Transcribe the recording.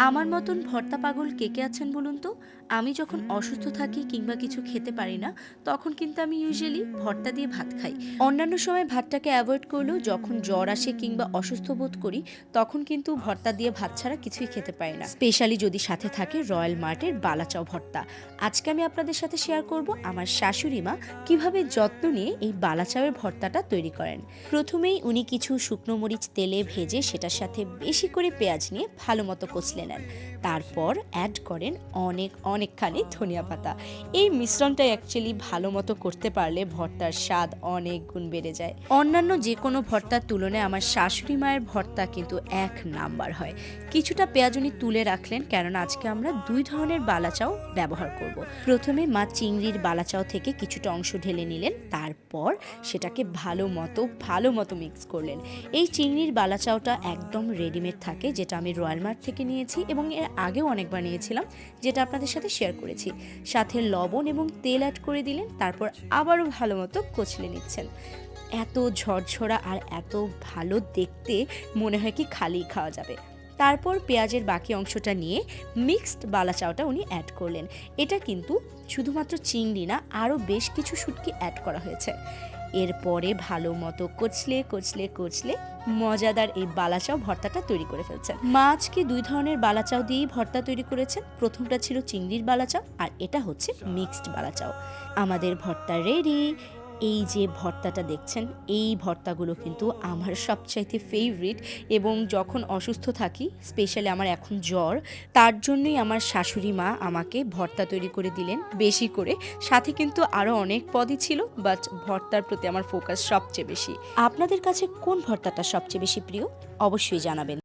আমার মতন ভর্তা পাগল কে কে আছেন বলুন তো? আমি যখন অসুস্থ থাকি কিংবা কিছু খেতে পারি না, তখন কিন্তু আমি ইউজুয়ালি ভর্তা দিয়ে ভাত খাই। অন্যান্য সময় ভাতটাকে এভয়েড করলেও যখন জ্বর আসে কিংবা অসুস্থ বোধ করি, তখন কিন্তু ভর্তা দিয়ে ভাত ছাড়া কিছুই খেতে পারি না। স্পেশালি যদি সাথে থাকে রয়্যাল মার্টের বালাচাও ভর্তা। আজকে আমি আপনাদের সাথে শেয়ার করব আমার শাশুড়ি মা কিভাবে যত্ন নিয়ে এই বালাচাওয়ের ভর্তাটা তৈরি করেন। প্রথমেই উনি কিছু শুকনো মরিচ তেলে ভেজে সেটার সাথে বেশি করে পেঁয়াজ নিয়ে ভালো মতো কষলে নেন। তারপর অ্যাড করেন অনেক অনেকখানি ধনিয়া পাতা। এই মিশ্রণটা অ্যাকচুয়ালি ভালো মতো করতে পারলে ভর্তার স্বাদ অনেক গুণ বেড়ে যায়। অন্যান্য যে কোনো ভর্তার তুলনায় আমার শাশুড়ি মায়ের ভর্তা কিন্তু এক নাম্বার হয়। কিছুটা পেঁয়াজ উনি তুলে রাখলেন, কেননা আজকে আমরা দুই ধরনের বালাচাও ব্যবহার করব। প্রথমে মা চিংড়ির বালাচাও থেকে কিছুটা অংশ ঢেলে নিলেন, তারপর সেটাকে ভালো মতো মিক্স করলেন। এই চিংড়ির বালাচাওটা একদম রেডিমেড থাকে, যেটা আমি রয়্যাল মার্ট থেকে নিয়েছি এবং এর আগেও অনেকবার নিয়েছিলাম, যেটা আপনাদের সাথে শেয়ার করেছি। সাথে লবণ এবং তেল অ্যাড করে দিলেন, তারপর আবারও ভালো মতো কচলে নিচ্ছেন। এত ঝরঝরা আর এত ভালো দেখতে, মনে হয় কি খালি খাওয়া যাবে। তারপর পেঁয়াজের বাকি অংশটা নিয়ে মিক্সড বালাচাওটা উনি অ্যাড করলেন। এটা কিন্তু শুধুমাত্র চিংড়ি না, আরও বেশ কিছু শুটকি অ্যাড করা হয়েছে। এরপরে ভালো মতো কচলে কচলে কচলে মজাদার এই বালাচাও ভর্তাটা তৈরি করে ফেলছেন। মা আজকে দুই ধরনের বালাচাও দিয়েই ভর্তা তৈরি করেছেন। প্রথমটা ছিল চিংড়ির বালাচাও আর এটা হচ্ছে মিক্সড বালাচাও। আমাদের ভর্তা রেডি। এই যে ভর্তাটা দেখছেন, এই ভর্তাগুলো কিন্তু আমার সবচাইতে ফেভারিট, এবং যখন অসুস্থ থাকি, স্পেশালি আমার এখন জ্বর, তার জন্যই আমার শাশুড়ি মা আমাকে ভর্তা তৈরি করে দিলেন বেশি করে। সাথে কিন্তু আরও অনেক পদই ছিল, বাট ভর্তার প্রতি আমার ফোকাস সবচেয়ে বেশি। আপনাদের কাছে কোন ভর্তাটা সবচেয়ে বেশি প্রিয়? অবশ্যই জানাবেন।